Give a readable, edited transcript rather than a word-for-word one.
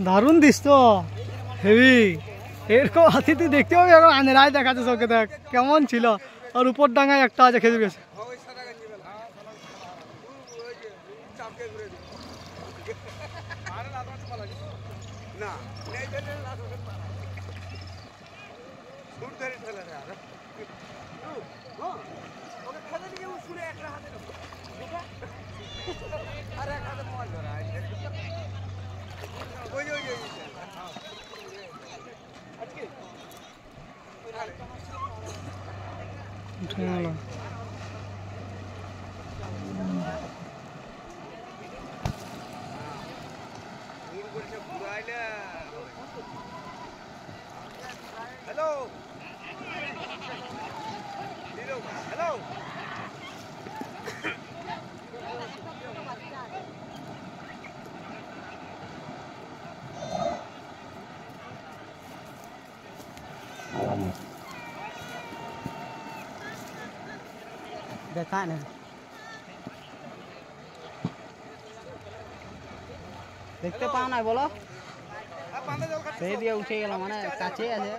দারুণ দৃশ্য, হেভি। এরকম হাতি তুই দেখতে পাবি এখন আন্ধারায় দেখাচ্ছে চোখে, দেখ কেমন ছিল। আর উপর ডাঙায় একটা আছে খেজুর গেছে। हेलो हेलो দেখা না, দেখতে পাও না বলো, সেই দিয়ে উঠে গেল, মানে কাছে আছে।